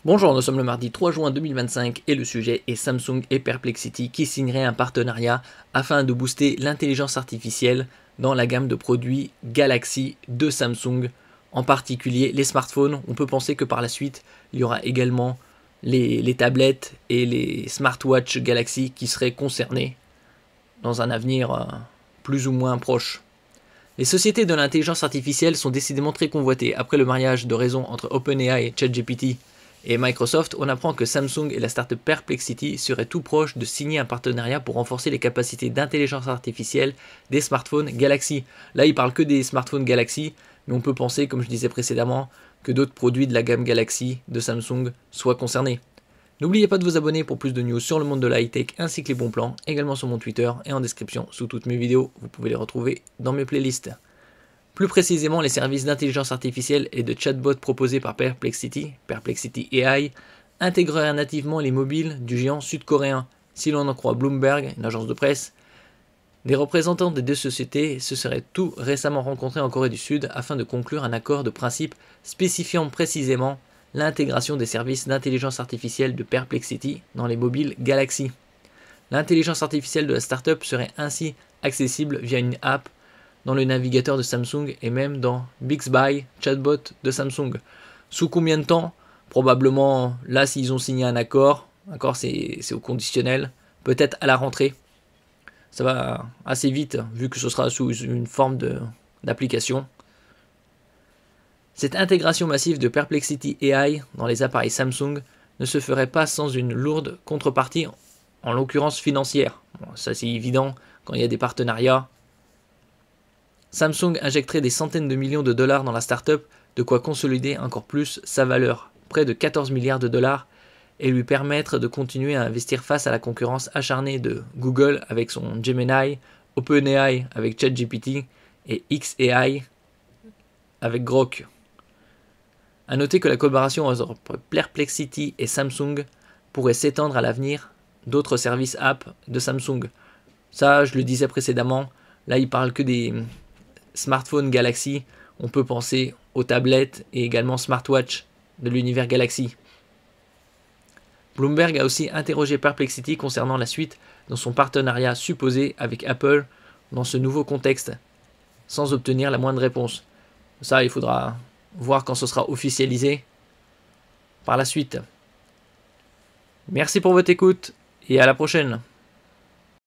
Bonjour, nous sommes le mardi 3 juin 2025 et le sujet est Samsung et Perplexity qui signeraient un partenariat afin de booster l'intelligence artificielle dans la gamme de produits Galaxy de Samsung, en particulier les smartphones. On peut penser que par la suite, il y aura également les tablettes et les smartwatches Galaxy qui seraient concernés dans un avenir plus ou moins proche. Les sociétés de l'intelligence artificielle sont décidément très convoitées. Après le mariage de raison entre OpenAI et ChatGPT et Microsoft, on apprend que Samsung et la startup Perplexity seraient tout proches de signer un partenariat pour renforcer les capacités d'intelligence artificielle des smartphones Galaxy. Là, ils parlent que des smartphones Galaxy, mais on peut penser, comme je disais précédemment, que d'autres produits de la gamme Galaxy de Samsung soient concernés. N'oubliez pas de vous abonner pour plus de news sur le monde de la high-tech ainsi que les bons plans, également sur mon Twitter et en description sous toutes mes vidéos. Vous pouvez les retrouver dans mes playlists. Plus précisément, les services d'intelligence artificielle et de chatbot proposés par Perplexity AI, intégreraient nativement les mobiles du géant sud-coréen. Si l'on en croit Bloomberg, une agence de presse, des représentants des deux sociétés se seraient tout récemment rencontrés en Corée du Sud afin de conclure un accord de principe spécifiant précisément l'intégration des services d'intelligence artificielle de Perplexity dans les mobiles Galaxy. L'intelligence artificielle de la startup serait ainsi accessible via une app dans le navigateur de Samsung et même dans Bixby, chatbot de Samsung. Sous combien de temps? Probablement, là, s'ils ont signé un accord c'est au conditionnel, peut-être à la rentrée. Ça va assez vite, vu que ce sera sous une forme d'application. Cette intégration massive de Perplexity AI dans les appareils Samsung ne se ferait pas sans une lourde contrepartie, en l'occurrence financière. Bon, ça c'est évident quand il y a des partenariats. Samsung injecterait des centaines de millions de dollars dans la startup, de quoi consolider encore plus sa valeur, près de 14 milliards de dollars, et lui permettre de continuer à investir face à la concurrence acharnée de Google avec son Gemini, OpenAI avec ChatGPT et xAI avec Grok. A noter que la collaboration entre Perplexity et Samsung pourrait s'étendre à l'avenir d'autres services app de Samsung. Ça, je le disais précédemment, là il parle que des smartphones Galaxy, on peut penser aux tablettes et également smartwatch de l'univers Galaxy. Bloomberg a aussi interrogé Perplexity concernant la suite dans son partenariat supposé avec Apple dans ce nouveau contexte, sans obtenir la moindre réponse. Ça, il faudra voir quand ce sera officialisé par la suite. Merci pour votre écoute et à la prochaine.